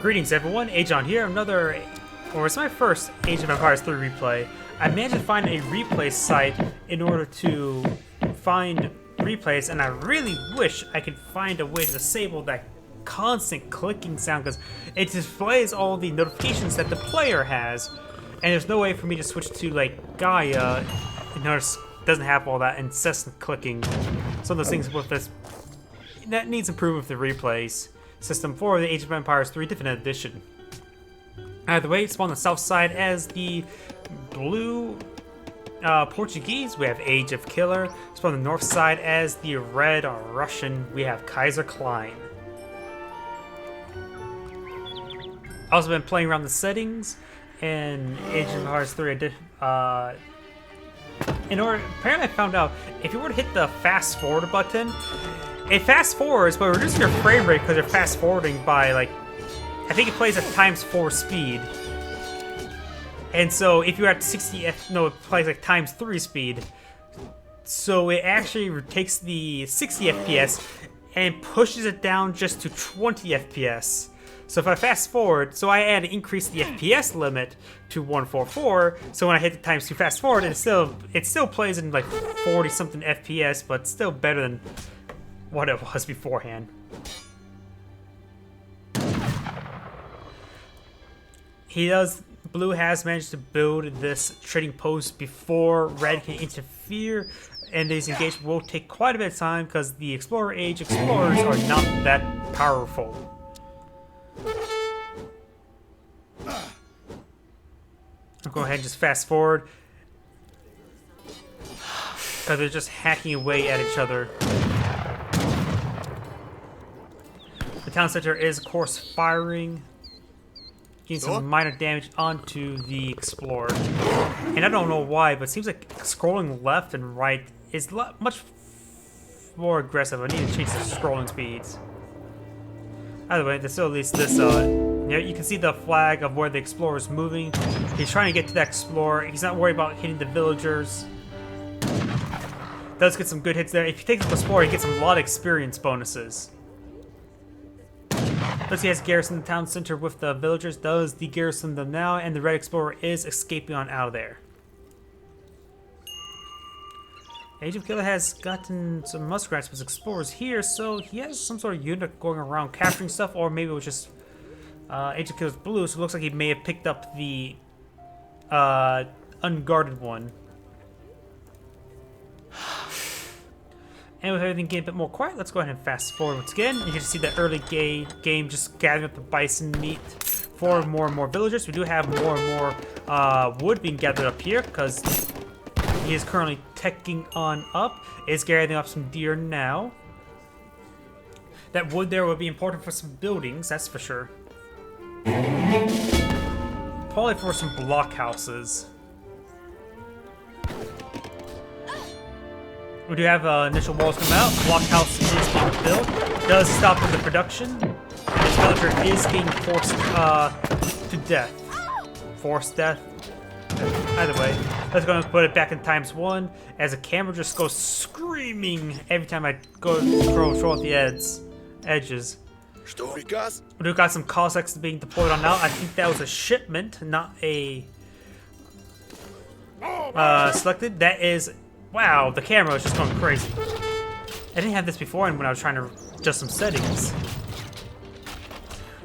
Greetings everyone, Ageon here, it's my first Age of Empires 3 replay. I managed to find a replay site in order to find replays, and I really wish I could find a way to disable that constant clicking sound, because it displays all the notifications that the player has, and there's no way for me to switch to like Gaia, and notice doesn't have all that incessant clicking. Some of those things with this that needs improvement with the replays system for the Age of Empires 3 Definitive Edition. Either way, it's on the south side as the blue Portuguese, we have Ageofkiller. It's on the north side as the red Russian, we have Kaiserklein. I've also been playing around the settings in Age of Empires 3 apparently I found out if you were to hit the fast forward button, it fast forwards, but reduces your frame rate because you're fast forwarding by like, I think it plays at ×4 speed. And so if you're at 60 it plays like ×3 speed. So it actually takes the 60 FPS and pushes it down just to 20 FPS. So if I fast forward, so I had to increase the FPS limit to 144. So when I hit the ×2 fast forward, it still plays in like 40 something FPS, but still better than what it was beforehand. Blue has managed to build this trading post before red can interfere, and these engagements will take quite a bit of time because the Explorer Age explorers are not that powerful. I'll go ahead and just fast forward because they're just hacking away at each other. The town center is, of course, firing, getting some minor damage onto the Explorer. And I don't know why, but it seems like scrolling left and right is much more aggressive. I need to change the scrolling speeds. Either way, there's still at least this, yeah, you can see the flag of where the Explorer is moving. He's trying to get to that Explorer. He's not worried about hitting the villagers. Does get some good hits there. If you take the Explorer, he gets a lot of experience bonuses. Does he has garrisoned the town center with the villagers? Does de-garrison them now, and the red Explorer is escaping on out of there. Ageofkiller has gotten some muskrats with Explorers here, so he has some sort of unit going around capturing stuff, or maybe it was just Ageofkiller's blue, so it looks like he may have picked up the unguarded one. And with everything getting a bit more quiet, let's go ahead and fast forward once again. You can see the early game just gathering up the bison meat for more and more villagers. We do have more and more wood being gathered up here because he is currently teching on up. Is gathering up some deer now. That wood there will be important for some buildings, that's for sure. Probably for some blockhouses. We do have initial walls come out. Blockhouse is being built. Does stop the production. This villager is being forced to death. Forced death. Either way, let's go and put it back in ×1 as the camera just goes screaming every time I go control at the edges. We do got some Cossacks being deployed on now. I think that was a shipment, not a selected. That is. Wow, the camera is just going crazy. I didn't have this before when I was trying to adjust some settings.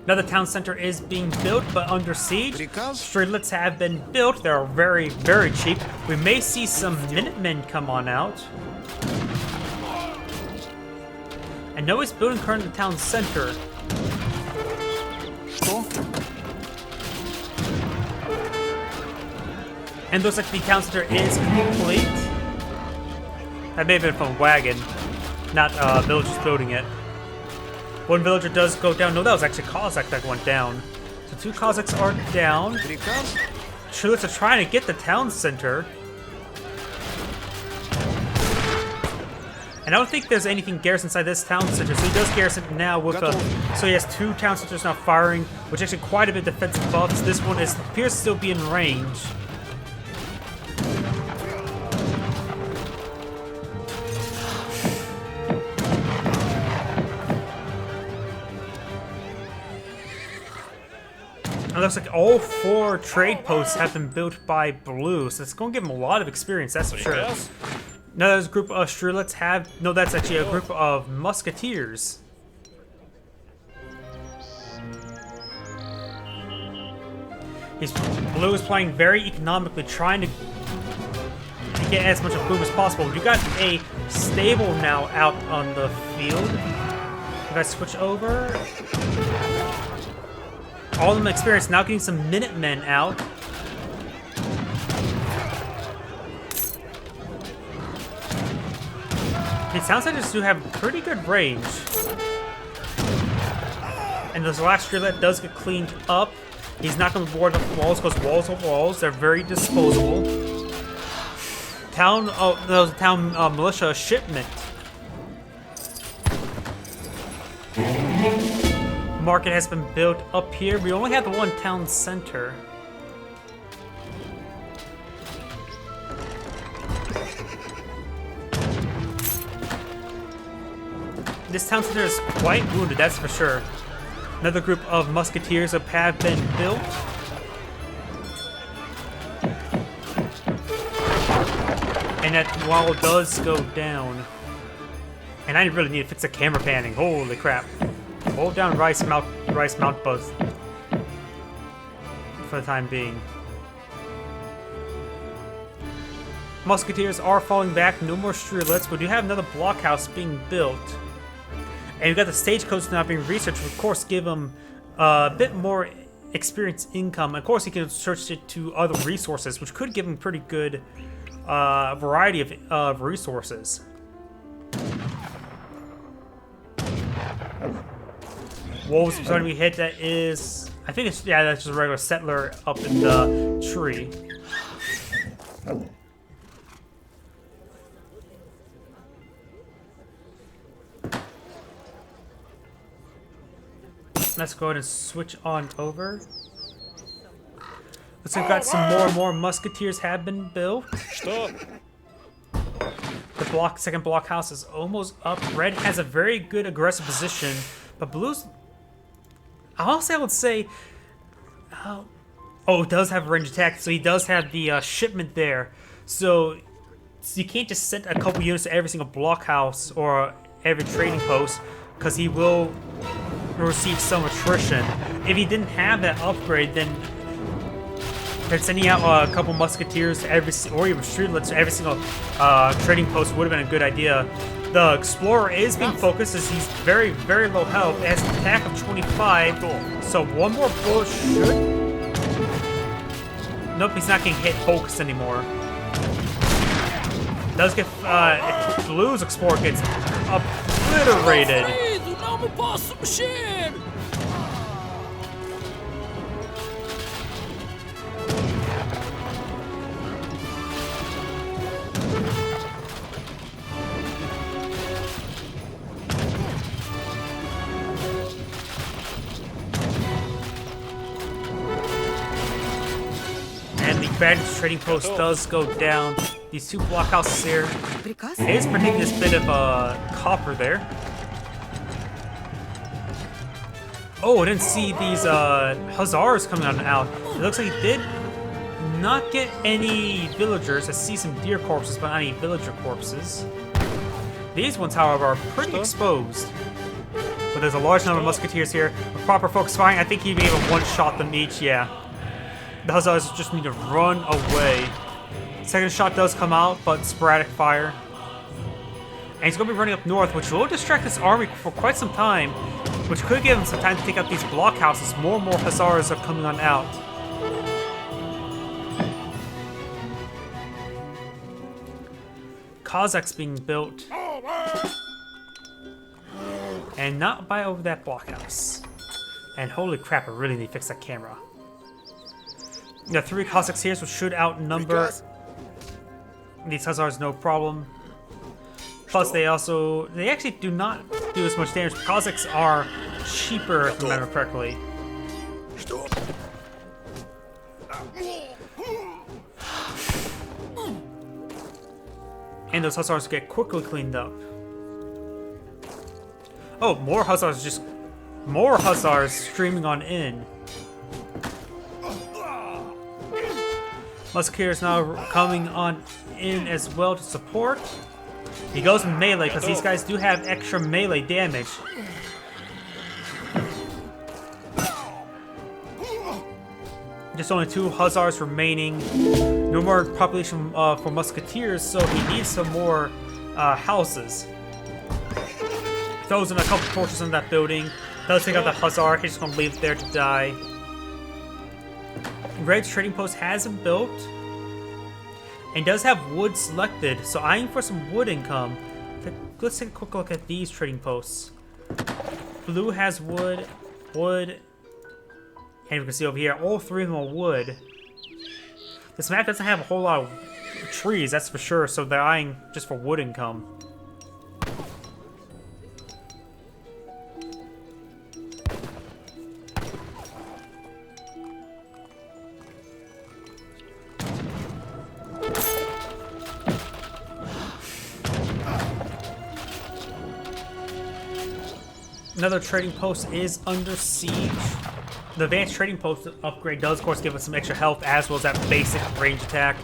Another town center is being built, but under siege. Streetlets have been built. They're very, very cheap. We may see some Minutemen come on out. I know he's building currently the town center. And looks like the town center is complete. That may have been from Wagon, not villagers building it. One villager does go down. No, that was actually Cossack that went down. So 2 Cossacks are down. Streetlets are trying to get the town center. And I don't think there's anything garrisoned inside this town center, so he does garrison it now with so he has 2 town centers now firing, which actually quite a bit of defensive buffs. This one appears to still be in range. It looks like all 4 trade posts have been built by blue, so it's going to give them a lot of experience, that's for sure. Now there's a group of Strelets have... No, that's actually a group of Musketeers. Blue is playing very economically, trying to get as much of boom as possible. You got a stable now out on the field. If I switch over... All of them experience, now getting some Minutemen out. The Town Centers do have pretty good range. And this last Streetlet does get cleaned up. He's not going to board up walls because walls are walls. They're very disposable. Town, oh, that was a town militia shipment. Market has been built up here. We only have the one town center. This town center is quite wounded, that's for sure. Another group of musketeers have been built. And that wall does go down. And I really need to fix the camera panning. Holy crap. Hold down Rice Mount both for the time being. Musketeers are falling back. No more Strelets. We do have another blockhouse being built. And we've got the stagecoach now being researched, of course, give him a bit more experience income. Of course, he can search it to other resources, which could give him pretty good variety of resources. Wolves starting to be hit. That is, I think it's, yeah, that's just a regular settler up in the tree. Let's go ahead and switch on over. Looks like we've got some more musketeers have been built. The second blockhouse is almost up. Red has a very good aggressive position, but blue's, I would say, oh, it does have a range attack, so he does have the shipment there. So you can't just send a couple units to every single blockhouse or every trading post, because he will receive some attrition. If he didn't have that upgrade, then sending out a couple musketeers to every, or even Streetlets to every single trading post would have been a good idea. The Explorer is being focused as he's very, very low health. It has an attack of 25, so one more bullet should... Nope, he's not getting hit focused anymore. Does get, if Blue's Explorer gets obliterated. And the Baggage Trading Post does go down. These two blockhouses here is predicting this bit of copper there. Oh, I didn't see these Hussars coming on out. It looks like he did not get any villagers. I see some deer corpses, but not any villager corpses. These ones, however, are pretty exposed. But there's a large number of musketeers here. With proper focus firing, I think he'd be able to one-shot them each, yeah. The Hussars just need to run away. Second shot does come out, but sporadic fire. And he's going to be running up north, which will distract this army for quite some time, which could give him some time to take out these blockhouses. More and more Hussars are coming on out. Cossacks being built. And not by over that blockhouse. And holy crap, I really need to fix that camera. We got 3 Cossacks here, so should outnumber these Hussars no problem. Plus, they actually do not do as much damage. Cossacks are cheaper, if I remember correctly. And those Hussars get quickly cleaned up. Oh, more Hussars streaming on in. Musketeers now coming on in as well to support. He goes in melee because these guys do have extra melee damage. Just only 2 hussars remaining. No more population for musketeers, so he needs some more houses. Throws in a couple torches in that building. Does take out the hussar. He's just gonna leave it there to die. Red's trading post hasn't built and does have wood selected, so eyeing for some wood income. Let's take a quick look at these trading posts. Blue has wood, and we can see over here, all 3 of them are wood. This map doesn't have a whole lot of trees, that's for sure, so they're eyeing just for wood income. Another trading post is under siege. The advanced trading post upgrade does, of course, give us some extra health as well as that basic range attack.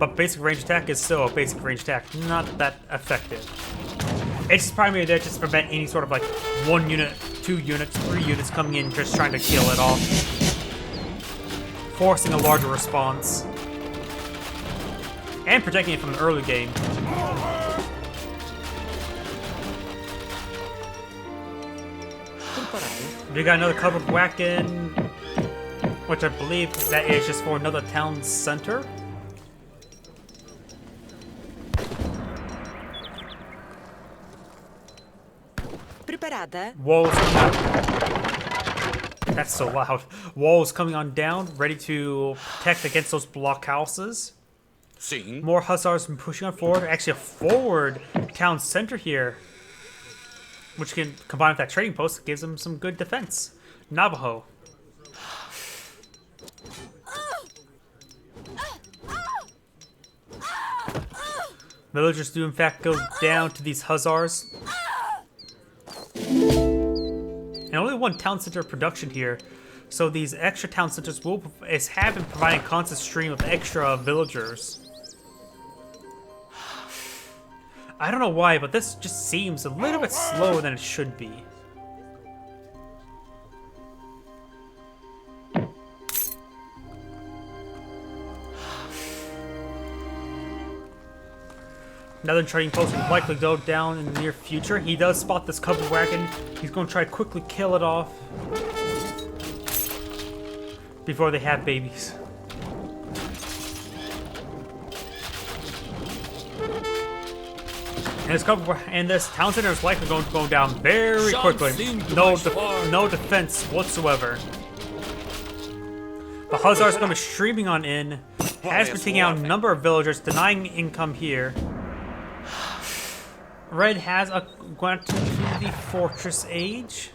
But basic range attack is still a basic range attack, not that effective. It's primarily there just to prevent any sort of like 1 unit, 2 units, 3 units coming in just trying to kill it off. Forcing a larger response. And protecting it from an early game. We got another covered wagon, which I believe that is just for another town center. Preparada. Walls coming out. That's so loud. Walls coming on down, ready to protect against those blockhouses. Sim. More hussars pushing on forward. Actually, a forward town center here, which can combine with that trading post, gives them some good defense. Navajo. Villagers do in fact go down to these hussars. And only 1 town center production here, so these extra town centers have been providing a constant stream of extra villagers. I don't know why, but this just seems a little bit slower than it should be. Another trading post will likely go down in the near future. He does spot this covered wagon. He's going to try to quickly kill it off before they have babies. And this town center is likely going to go down very quickly. No defense whatsoever. The hussars are going to be streaming on in. Has been taking out a number of villagers, denying income here. Red has gone to the fortress age.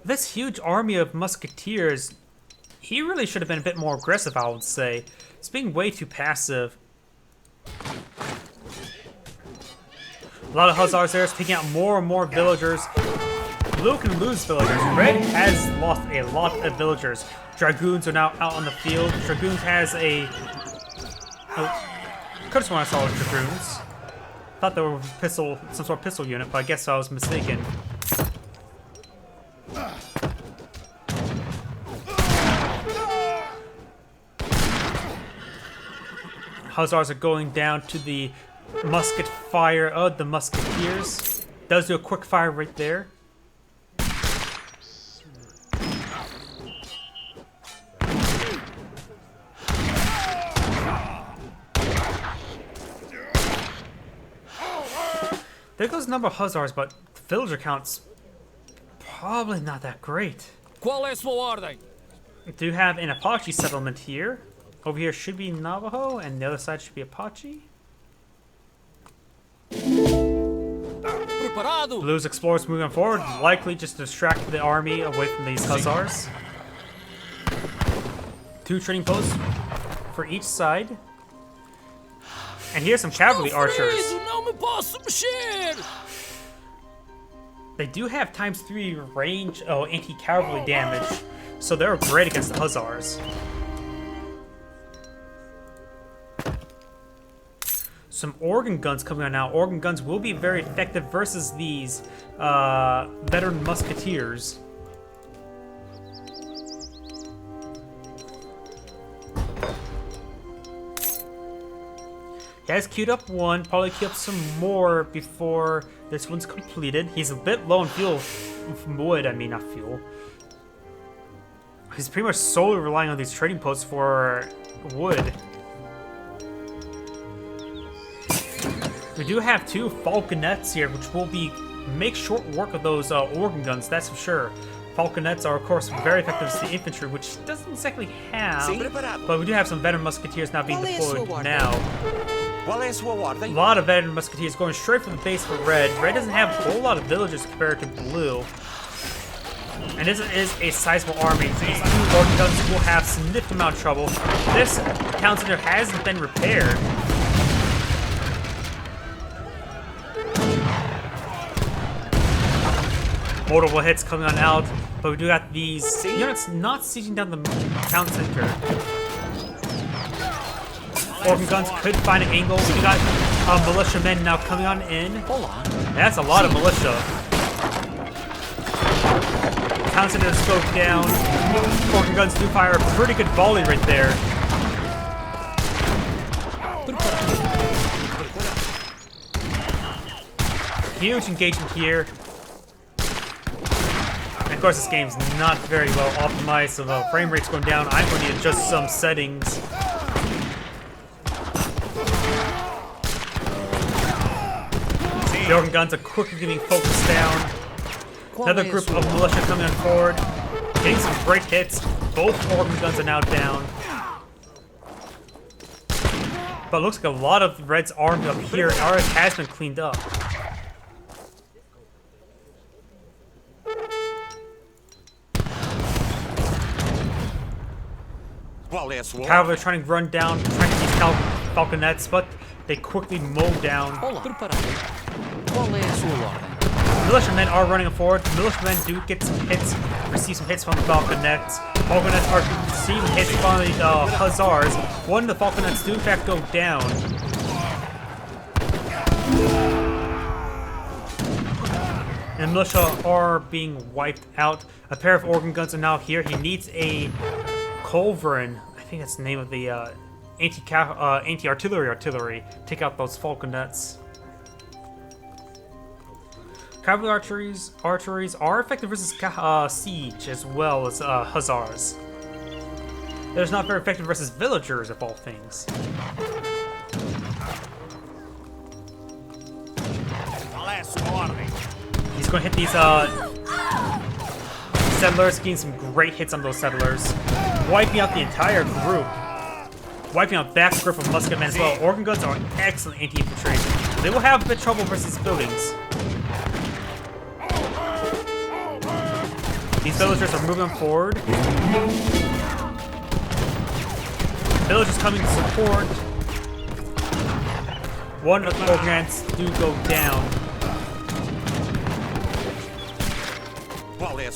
This huge army of musketeers, he really should have been a bit more aggressive, I would say. It's being way too passive. A lot of hussars there is taking out more and more villagers. Blue can lose villagers. Red has lost a lot of villagers. Dragoons are now out on the field. Dragoons has a... could have sworn I saw Dragoons. Thought they were some sort of pistol unit, but I guess I was mistaken. Hussars are going down to the musket fire of the musketeers. Does do a quick fire right there. There goes the number of hussars, but the villager count's probably not that great. Qual é sua ordem? We do have an Apache settlement here. Over here should be Navajo, and the other side should be Apache. Preparado. Blue's explorers moving forward, likely just to distract the army away from these hussars. 2 trading posts for each side. And here's some cavalry archers. Não me posso mexer. They do have ×3 range, anti-cavalry damage. so they're great against the Hussars. Some organ guns coming on now. Organ guns will be very effective versus these veteran musketeers. He has queued up one, probably queue up some more before this one's completed. He's a bit low on fuel. Wood, I mean, not fuel. He's pretty much solely relying on these trading posts for wood. We do have 2 falconets here, which will make short work of those organ guns, that's for sure. Falconets are, of course, very effective as the infantry, which doesn't exactly have, but we do have some veteran musketeers now being deployed now. A lot of veteran musketeers going straight from the base for red. Red doesn't have a whole lot of villagers compared to blue. And this is a sizable army. These 2 organ guns will have significant amount of trouble. This town center hasn't been repaired. Multiple hits coming on out, but we do got these units not sieging down the town center. Organ guns could find an angle. We got militiamen now coming on in. That's a lot of militia. Town center scoped down. Organ guns do fire a pretty good volley right there. Huge engagement here. And of course, this game's not very well optimized, so the frame rate's going down. I'm going to adjust some settings. The organ guns are quickly getting focused down. Another group of militia coming on forward, getting some great hits. Both organ guns are now down. But it looks like a lot of Red's army up here. Ours has been cleaned up. Cavalry trying to run down, trying to get these falconets, but they quickly mow down. Militiamen are running forward. Militiamen do get some hits, receive some hits from the falconets. Falconets are receiving hits from the Hussars. One of the falconets do in fact go down. And the militia are being wiped out. A pair of organ guns are now here. He needs a culverin. I think that's the name of the anti-artillery. Take out those falconets. Cavalry archeries are effective versus siege as well as hussars. They're not very effective versus villagers of all things. He's going to hit these settlers, getting some great hits on those settlers, wiping out the entire group, wiping out that group of musketmen as well. Organ guns are excellent anti-infantry. They will have a bit of trouble versus buildings. These villagers are moving forward. Villagers coming to support. One of the organs do go down.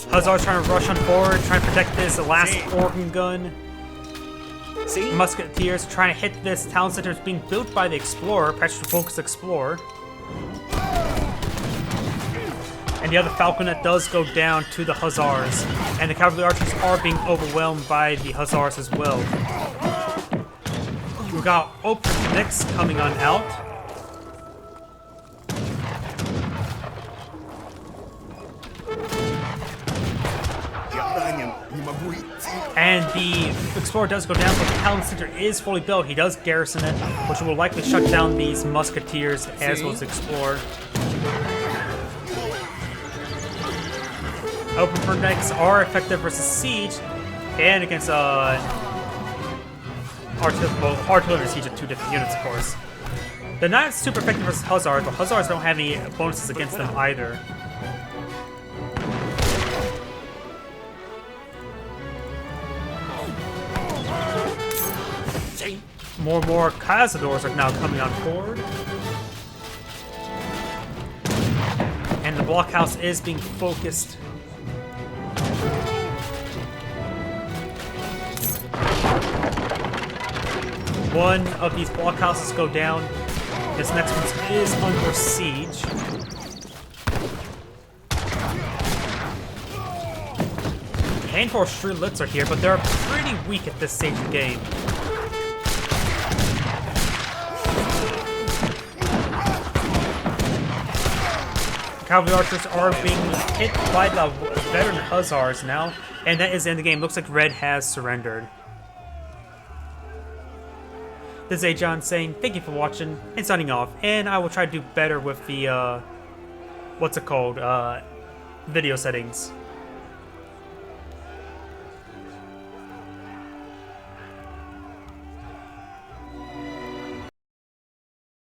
Hussars trying to rush on forward, trying to protect this last organ gun. Musketeers trying to hit this town center. It's being built by the explorer, Pressure Focus Explorer. And the other falconet does go down to the hussars. And the cavalry archers are being overwhelmed by the hussars as well. We got open mix coming on out. And the explorer does go down, but the town center is fully built. He does garrison it, which will likely shut down these musketeers as well as the explorer. Open projects are effective versus siege and against artillery siege of 2 different units, of course. They're not super effective versus hussars, but hussars don't have any bonuses against them either. More and more cazadors are now coming on board. And the blockhouse is being focused. one of these blockhouses go down. This next one is under siege. A handful of streetlets are here, but they're pretty weak at this stage of the game. Cavalry archers are being hit by the veteran hussars now, and that is the end of the game. Looks like red has surrendered. This is Ageon saying thank you for watching and signing off, and I will try to do better with the, what's it called, video settings.